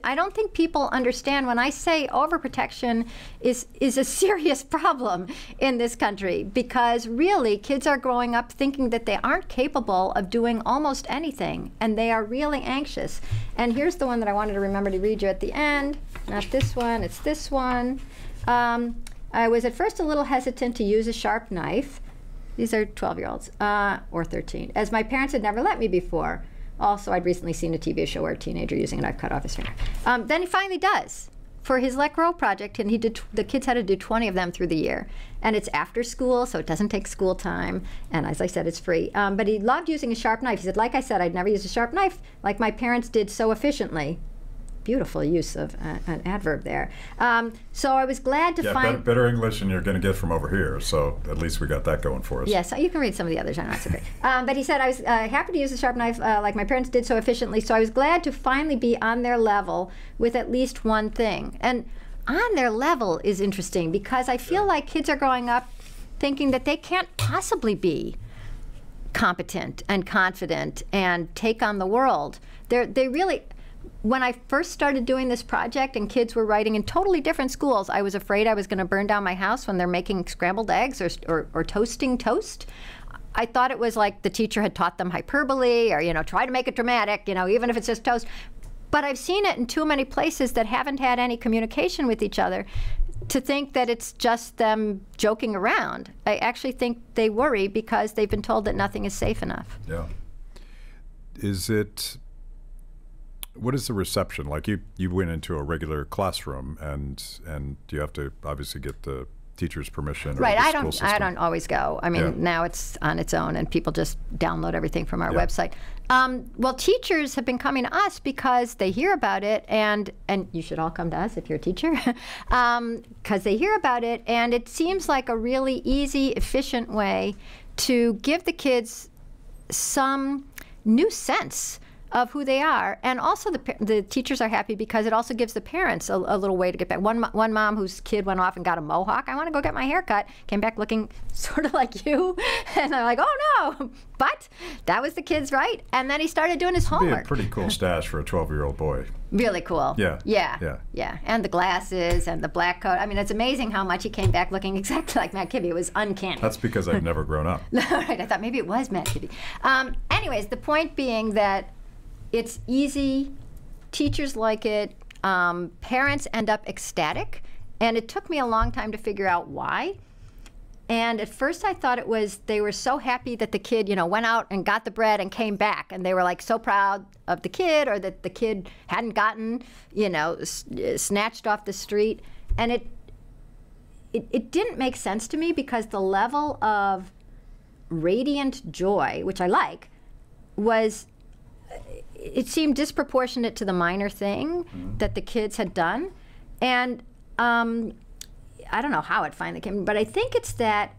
I don't think people understand when I say overprotection is a serious problem in this country, because really kids are growing up thinking that they aren't capable of doing almost anything, and they are really anxious. And here's the one that I wanted to remember to read you at the end. Not this one, it's this one. I was at first a little hesitant to use a sharp knife. These are 12-year-olds, or 13, as my parents had never let me before. Also, I'd recently seen a TV show where a teenager using a knife cut off his finger. Then he finally does for his Let Grow project, and the kids had to do 20 of them through the year. And it's after school, so it doesn't take school time, and as I said, it's free. But he loved using a sharp knife. He said, like I said, I'd never used a sharp knife like my parents did so efficiently. Beautiful use of an adverb there. So I was glad to find... better English than you're going to get from over here, so at least we got that going for us. Yes, you can read some of the others, I'm not so great. But he said, I was happy to use a sharp knife like my parents did so efficiently, so I was glad to finally be on their level with at least one thing. And on their level is interesting, because I feel like kids are growing up thinking that they can't possibly be competent and confident and take on the world. They really... When I first started doing this project and kids were writing in totally different schools, I was afraid I was going to burn down my house when they're making scrambled eggs or toasting toast. I thought it was like the teacher had taught them hyperbole, or, try to make it dramatic, even if it's just toast. But I've seen it in too many places that haven't had any communication with each other to think that it's just them joking around. I actually think they worry because they've been told that nothing is safe enough. Yeah. What is the reception like? You went into a regular classroom, and you have to obviously get the teacher's permission. Right. Or the school system. I don't always go. I mean, now it's on its own, and people just download everything from our website. Well, teachers have been coming to us because they hear about it, and you should all come to us if you're a teacher, because they hear about it, and it seems like a really easy, efficient way to give the kids some new sense of who they are. And also the teachers are happy because it also gives the parents a little way to get back. One mom whose kid went off and got a mohawk, I want to go get my hair cut, came back looking sort of like you. And I'm like, oh no, but that was the kid's right. And then he started doing his homework. Be a pretty cool stash for a 12-year-old boy. Really cool. Yeah. Yeah. And the glasses and the black coat. I mean, it's amazing how much he came back looking exactly like Matt Kibbe. It was uncanny. That's because I've never grown up. Right, I thought maybe it was Matt Kibbe. Anyways, the point being that it's easy, teachers like it, parents end up ecstatic, and it took me a long time to figure out why. And at first I thought it was they were so happy that the kid, went out and got the bread and came back, and they were like so proud of the kid, or that the kid hadn't gotten, snatched off the street. And it didn't make sense to me, because the level of radiant joy, which I like, it seemed disproportionate to the minor thing that the kids had done. And I don't know how it finally came, but I think it's that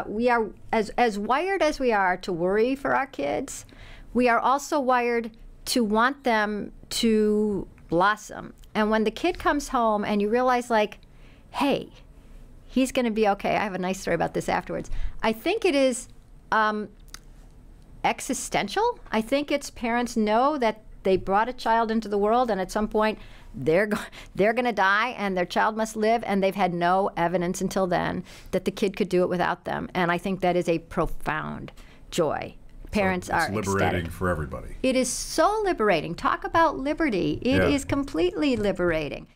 we are, as wired as we are to worry for our kids, we are also wired to want them to blossom. And when the kid comes home and you realize, like, hey, he's going to be okay. I have a nice story about this afterwards. I think it is existential. I think it's parents know that they brought a child into the world, and at some point they're going to die, and their child must live, and they've had no evidence until then that the kid could do it without them. And I think that is a profound joy. Parents are ecstatic. It's liberating for everybody. It is so liberating. Talk about liberty. It is completely liberating.